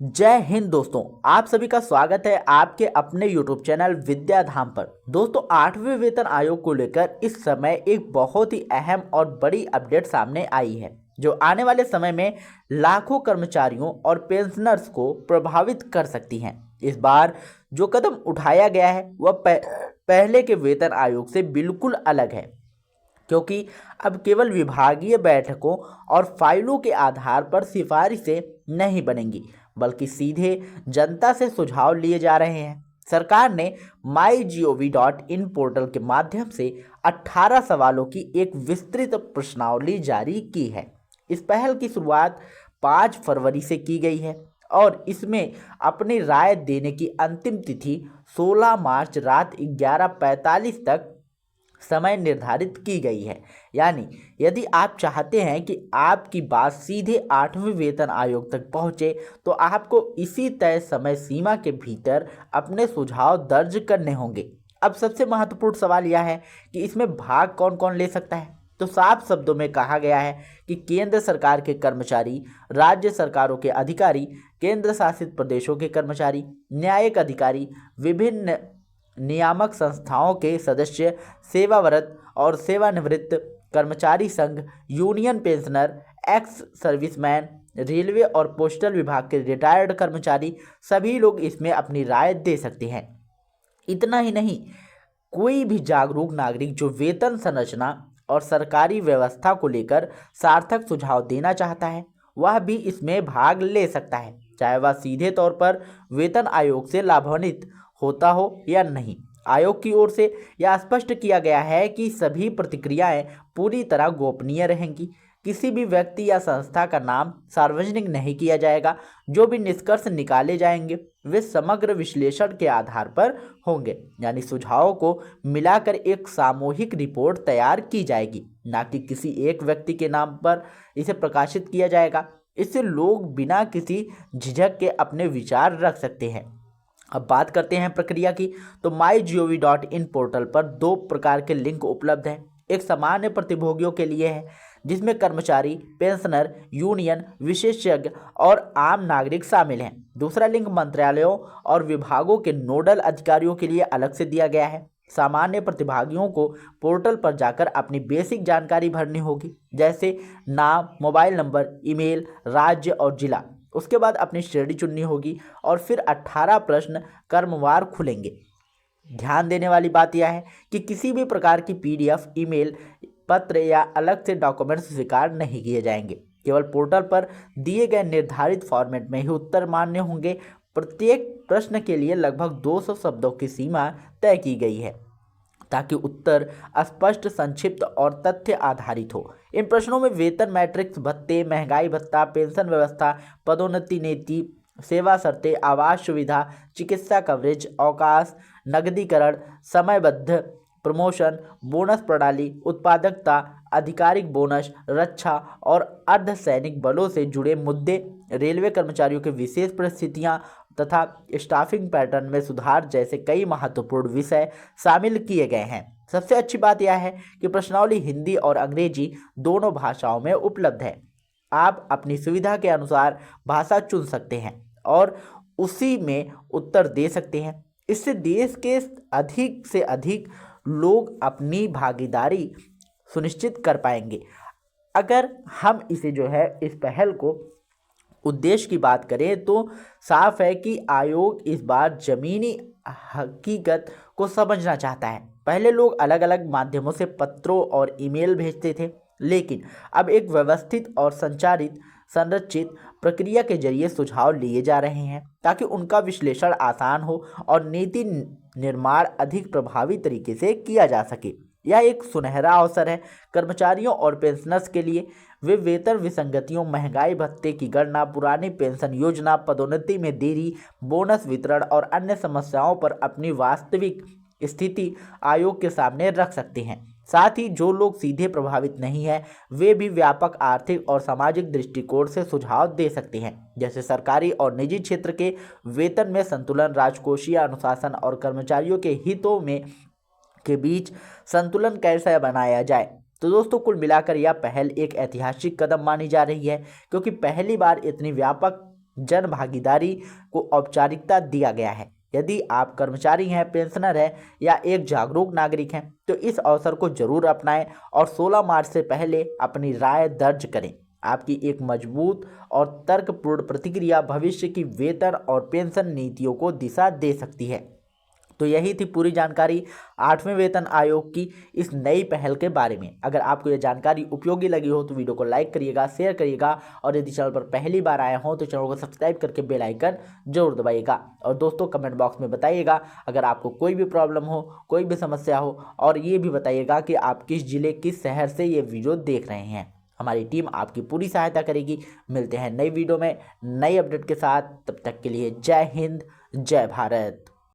जय हिंद दोस्तों, आप सभी का स्वागत है आपके अपने YouTube चैनल विद्याधाम पर। दोस्तों, 8वें वेतन आयोग को लेकर इस समय एक बहुत ही अहम और बड़ी अपडेट सामने आई है जो आने वाले समय में लाखों कर्मचारियों और पेंशनर्स को प्रभावित कर सकती हैं। इस बार जो कदम उठाया गया है वह पहले के वेतन आयोग से बिल्कुल अलग है, क्योंकि अब केवल विभागीय बैठकों और फाइलों के आधार पर सिफारिशें नहीं बनेंगी, बल्कि सीधे जनता से सुझाव लिए जा रहे हैं। सरकार ने mygov.in पोर्टल के माध्यम से 18 सवालों की एक विस्तृत प्रश्नावली जारी की है। इस पहल की शुरुआत 5 फरवरी से की गई है और इसमें अपनी राय देने की अंतिम तिथि 16 मार्च रात 11:45 तक समय निर्धारित की गई है। यानी यदि आप चाहते हैं कि आपकी बात सीधे 8वें वेतन आयोग तक पहुंचे, तो आपको इसी तय समय सीमा के भीतर अपने सुझाव दर्ज करने होंगे। अब सबसे महत्वपूर्ण सवाल यह है कि इसमें भाग कौन कौन ले सकता है। तो साफ शब्दों में कहा गया है कि केंद्र सरकार के कर्मचारी, राज्य सरकारों के अधिकारी, केंद्र शासित प्रदेशों के कर्मचारी, न्यायिक अधिकारी, विभिन्न नियामक संस्थाओं के सदस्य, सेवारत और सेवानिवृत्त कर्मचारी संघ, union pensioner, ex serviceman, railway और पोस्टल विभाग के रिटायर्ड कर्मचारी, सभी लोग इसमें अपनी राय दे सकते हैं। इतना ही नहीं, कोई भी जागरूक नागरिक जो वेतन संरचना और सरकारी व्यवस्था को लेकर सार्थक सुझाव देना चाहता है, वह भी इसमें भाग ले सकता है, चाहे वह सीधे तौर पर वेतन आयोग से लाभान्वित होता हो या नहीं। आयोग की ओर से यह स्पष्ट किया गया है कि सभी प्रतिक्रियाएं पूरी तरह गोपनीय रहेंगी। किसी भी व्यक्ति या संस्था का नाम सार्वजनिक नहीं किया जाएगा। जो भी निष्कर्ष निकाले जाएंगे वे समग्र विश्लेषण के आधार पर होंगे, यानी सुझावों को मिलाकर एक सामूहिक रिपोर्ट तैयार की जाएगी, ना कि किसी एक व्यक्ति के नाम पर इसे प्रकाशित किया जाएगा। इससे लोग बिना किसी झिझक के अपने विचार रख सकते हैं। अब बात करते हैं प्रक्रिया की। तो mygov.in पोर्टल पर 2 प्रकार के लिंक उपलब्ध हैं। एक सामान्य प्रतिभोगियों के लिए है, जिसमें कर्मचारी, पेंशनर, यूनियन, विशेषज्ञ और आम नागरिक शामिल हैं। दूसरा लिंक मंत्रालयों और विभागों के नोडल अधिकारियों के लिए अलग से दिया गया है। सामान्य प्रतिभागियों को पोर्टल पर जाकर अपनी बेसिक जानकारी भरनी होगी, जैसे नाम, मोबाइल नंबर, ईमेल, राज्य और जिला। उसके बाद अपनी श्रेणी चुननी होगी और फिर 18 प्रश्न क्रमवार खुलेंगे। ध्यान देने वाली बात यह है कि किसी भी प्रकार की PDF, ईमेल, पत्र या अलग से डॉक्यूमेंट्स स्वीकार नहीं किए जाएंगे। केवल पोर्टल पर दिए गए निर्धारित फॉर्मेट में ही उत्तर मान्य होंगे। प्रत्येक प्रश्न के लिए लगभग 200 शब्दों की सीमा तय की गई है, ताकि उत्तर स्पष्ट, संक्षिप्त और तथ्य आधारित हो। इन प्रश्नों में वेतन मैट्रिक्स, भत्ते, महंगाई भत्ता, पेंशन व्यवस्था, पदोन्नति नीति, सेवा शर्तें, आवास सुविधा, चिकित्सा कवरेज, अवकाश, नकदीकरण, समयबद्ध प्रमोशन, बोनस प्रणाली, उत्पादकता, आधिकारिक बोनस, रक्षा और अर्धसैनिक बलों से जुड़े मुद्दे, रेलवे कर्मचारियों की विशेष परिस्थितियां तथा स्टाफिंग पैटर्न में सुधार जैसे कई महत्वपूर्ण विषय शामिल किए गए हैं। सबसे अच्छी बात यह है कि प्रश्नावली हिंदी और अंग्रेजी दोनों भाषाओं में उपलब्ध है। आप अपनी सुविधा के अनुसार भाषा चुन सकते हैं और उसी में उत्तर दे सकते हैं। इससे देश के अधिक से अधिक लोग अपनी भागीदारी सुनिश्चित कर पाएंगे। अगर हम इसे इस पहल को उद्देश्य की बात करें तो साफ है कि आयोग इस बार जमीनी हकीकत को समझना चाहता है। पहले लोग अलग अलग माध्यमों से पत्रों और ईमेल भेजते थे, लेकिन अब एक व्यवस्थित और संरचित प्रक्रिया के जरिए सुझाव लिए जा रहे हैं, ताकि उनका विश्लेषण आसान हो और नीति निर्माण अधिक प्रभावी तरीके से किया जा सके। यह एक सुनहरा अवसर है कर्मचारियों और पेंशनर्स के लिए। वे वेतन विसंगतियों, महंगाई भत्ते की गणना, पुरानी पेंशन योजना, पदोन्नति में देरी, बोनस वितरण और अन्य समस्याओं पर अपनी वास्तविक स्थिति आयोग के सामने रख सकते हैं। साथ ही जो लोग सीधे प्रभावित नहीं हैं, वे भी व्यापक आर्थिक और सामाजिक दृष्टिकोण से सुझाव दे सकते हैं, जैसे सरकारी और निजी क्षेत्र के वेतन में संतुलन, राजकोषीय अनुशासन और कर्मचारियों के हितों में के बीच संतुलन कैसे बनाया जाए। तो दोस्तों, कुल मिलाकर यह पहल एक ऐतिहासिक कदम मानी जा रही है, क्योंकि पहली बार इतनी व्यापक जन भागीदारी को औपचारिकता दिया गया है। यदि आप कर्मचारी हैं, पेंशनर हैं या एक जागरूक नागरिक हैं तो इस अवसर को जरूर अपनाएं और 16 मार्च से पहले अपनी राय दर्ज करें। आपकी एक मजबूत और तर्कपूर्ण प्रतिक्रिया भविष्य की वेतन और पेंशन नीतियों को दिशा दे सकती है। तो यही थी पूरी जानकारी 8वें वेतन आयोग की इस नई पहल के बारे में। अगर आपको यह जानकारी उपयोगी लगी हो तो वीडियो को लाइक करिएगा, शेयर करिएगा और यदि चैनल पर पहली बार आए हों तो चैनल को सब्सक्राइब करके बेल आइकन जरूर दबाइएगा। और दोस्तों कमेंट बॉक्स में बताइएगा अगर आपको कोई भी प्रॉब्लम हो, कोई भी समस्या हो, और ये भी बताइएगा कि आप किस जिले, किस शहर से ये वीडियो देख रहे हैं। हमारी टीम आपकी पूरी सहायता करेगी। मिलते हैं नई वीडियो में नई अपडेट के साथ, तब तक के लिए जय हिंद, जय भारत।